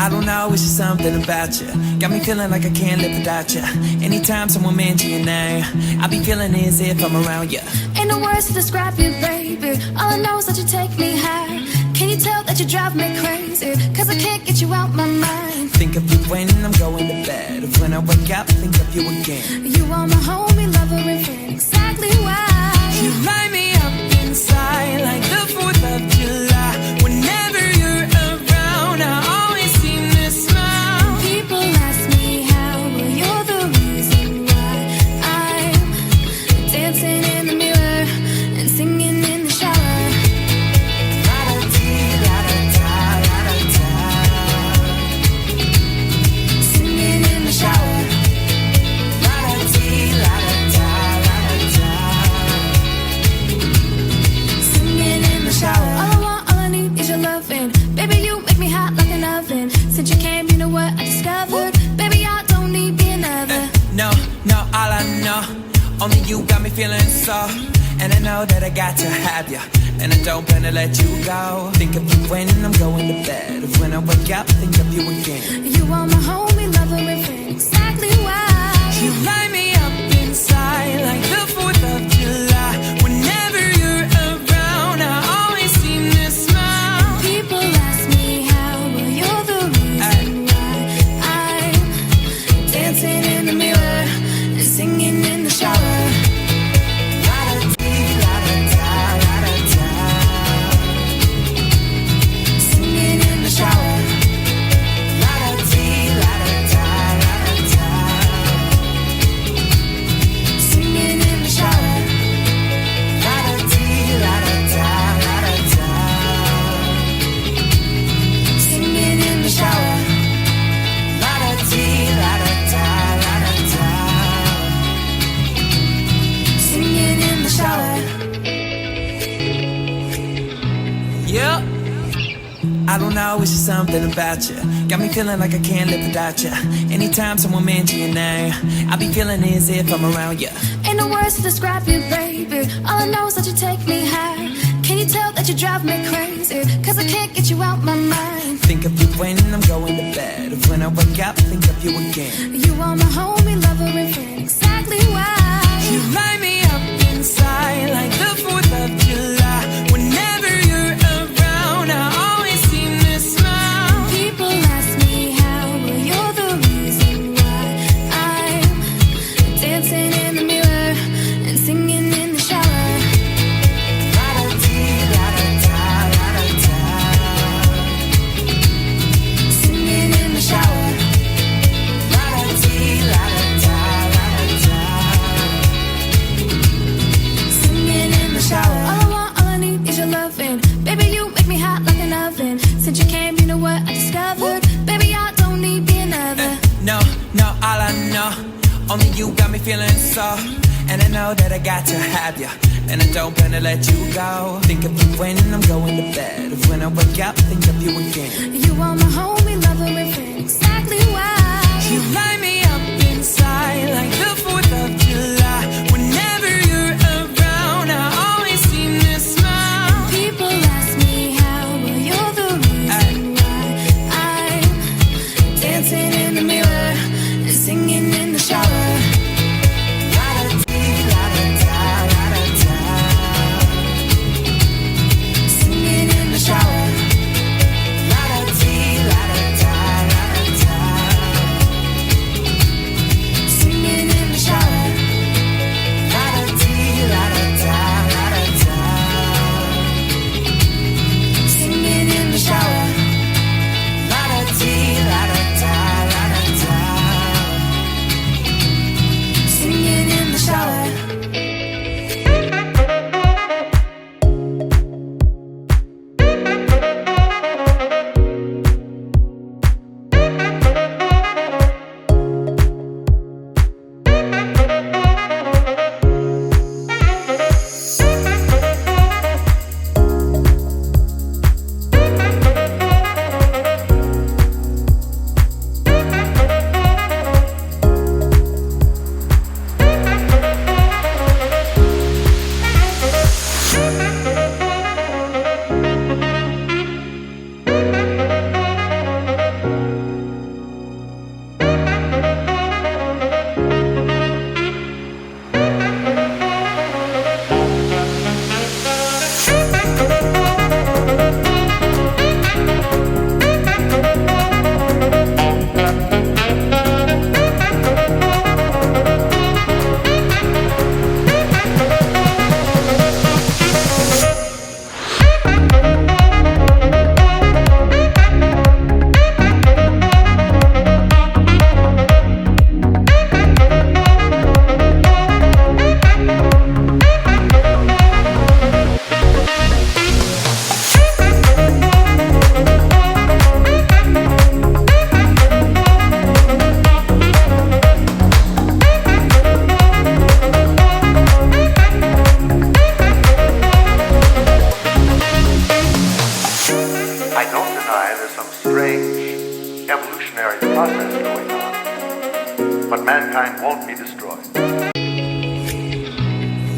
I don't know, it's just something about you. Got me feeling like I can't live without you. Anytime someone mentions your name, I be feeling as if I'm around you. Ain't no words to describe you, baby. All I know is that you take me high. Can you tell that you drive me crazy? Cause I can't get you out my mind. Think of you when I'm going to bed. When I wake up, think of you again. You are my homie, lover, and friend. Exactly why you light me up inside like the 4th of July. Whenever you're around, I always seem to smile. People ask me how, well, you're the reason why I'm dancing in the mirror and singing in the shower. La-da-dee, la-da-da, la-da-da. Singing in the shower. La-da-dee, la-da-da, la-da-da. Singing in the shower. All I want, all I need is your loving. Baby, you make me hot like an oven. Since you came, you know what I discovered. Baby, I don't need be another. No, all I know, only you got me feeling so. And I know that I got to have you, and I don't plan to let you go. Think of you when I'm going to bed. When I wake up, think of you again. You are my homie, lover, and friend. Exactly why you light me up inside like the 4th of July. Whenever you're around, I always seem to smile. People ask me how, well, you're the reason why I'm dancing in the mirror and singing in the shower. La-da-dee, la-da-da, la-da-da. Singing in the shower. La-da-dee, la-da-da, la-da-da. Singing in the shower. La-da-dee, la-da-da, la-da-da. Singing in the shower. La-da-dee, la-da-da, la-da-da. Singing in the shower. Yeah. I don't know, it's just something about you. Got me feeling like I can't live without you. Anytime someone mentions your name, I be feeling as if I'm around you. Ain't no words to describe you, baby. All I know is that you take me high. Can you tell that you drive me crazy? Cause I can't get you out my mind. Think of you when I'm going to bed. When I wake up, think of you again. You are my homie, lover, and friend. Exactly why you light me up inside like the 4th of July. Whenever you're around, I always seem to smile. people ask me how, well, you're the reason why I'm dancing in the mirror and singing in the shower. La-da-dee, la-da-da, la-da-da. Singing in the shower. La-da-dee, la-da-da, la-da-da. Singing in the shower. All I want, all I need is your loving. Baby, you make me hot like an oven. Since you came, you know what I discovered. Baby, I don't need be another. No, all I know, only you got me feeling so. And I know that I got to have you, and I don't plan to let you go. Think of you when I'm going to bed. When I wake up, think of you again. You are my homie, lover, and friend. Exactly why You light me up inside like the 4th of July. Whenever you're around, I always seem to smile. people ask me how, well, you're the reason why I'm dancing in the mirror and singing in the shower. La-da-dee, la-da-da, la-da-da. Singing in the shower. La-da-dee, la-da-da, la-da-da.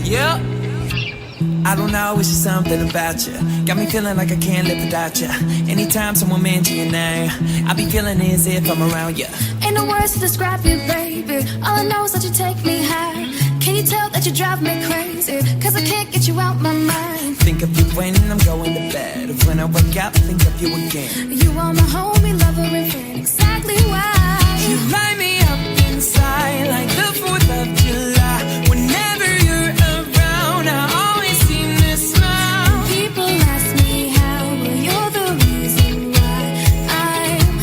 Yeah. I don't know, it's just something about you. Got me feeling like I can't live without you. Anytime someone mentions your name, I be feeling as if I'm around you. Ain't no words to describe you, baby. All I know is that you take me high. Can you tell that you drive me crazy? Cause I can't get you out my mind. Think of you when I'm going to bed. When I wake up, think of you again. You are my homie, lover, and friend. Exactly why you light me up inside like the 4th of July. Whenever you're around, I always seem to smile. People ask me how, well, you're the reason why I'm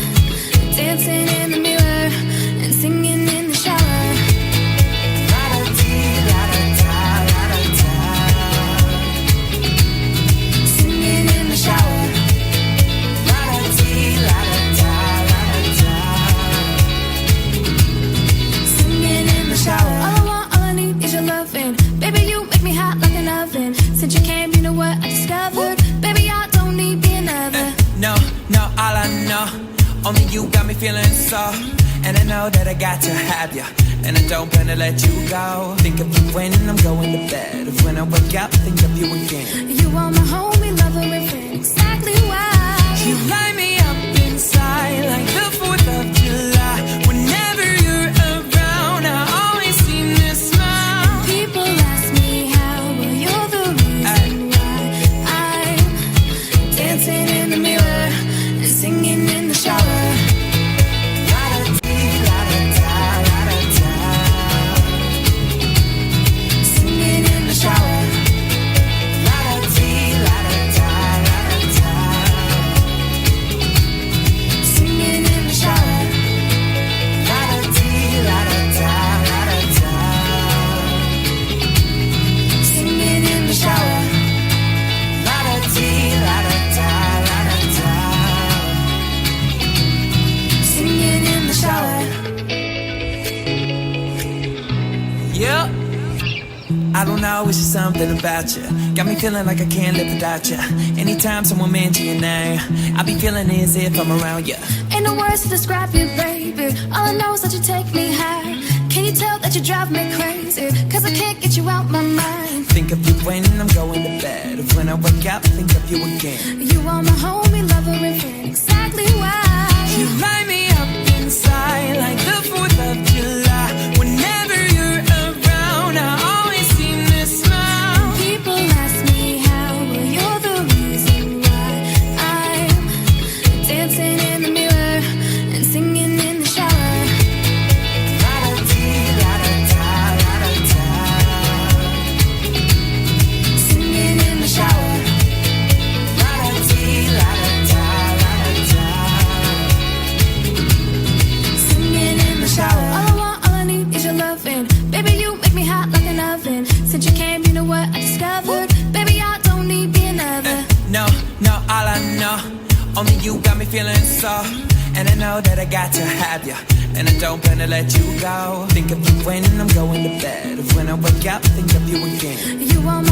dancing in the mirror and singing in the shower. La-da-dee, la-da-da, la-da-da. Singing in the shower. La-da-dee, la-da-da, la-da-da. Singing in the shower. All I want, all I need is your loving. Baby, you make me hot like an oven. Since you came, you know what I discovered. Baby, I don't need another. No, no, all I know, only you got me feeling so. And I know that I got to have you, and I don't plan to let you go. Think of you when I'm going to bed. When I wake up, think of you again. You are my homie, lover, and friend. Exactly why you light me up inside like the 4th of July. Whenever you're around, I always seem to smile. People ask me how, well, you're the reason why I'm dancing in the mirror and singing in the shower. La-da-dee, la-da-da, la-da-da. Singing in the shower. La-da-dee, la-da-da, la-da-da. Singing in the shower. La-da-dee, la-da-da, la-da-da. Singing in the shower. La-da-dee, la-da-da, la-da-da. Singing in the shower. Yeah. I don't know, it's just something about you. Got me feeling like I can't live without you. Anytime someone mentions your name, I be feeling as if I'm around you. Ain't no words to describe you, baby. All I know is that you take me high. Can you tell that you drive me crazy? Cause I can't get you out my mind. Think of you when I'm going to bed. When I wake up, think of you again. You are my homie, lover, and friend. Exactly why you light me up inside like the 4th of July. Whenever you're around, I always seem to smile. people ask me how, well, you're the reason why I'm dancing in the mirror and singing in the shower. La-da-dee, la-da-da, la-da-da. Singing in the shower. La-da-dee, la-da-da, la-da-da. Singing in the shower. All I want, all I need is your loving. Baby, you make me hot like an oven. Since you came, you know what I discovered. Baby, I don't need another. No, no, all I know, only you got me feeling so. And I know that I got to have you, and I don't plan to let you go. Think of you when I'm going to bed. When I wake up, think of you again. You are my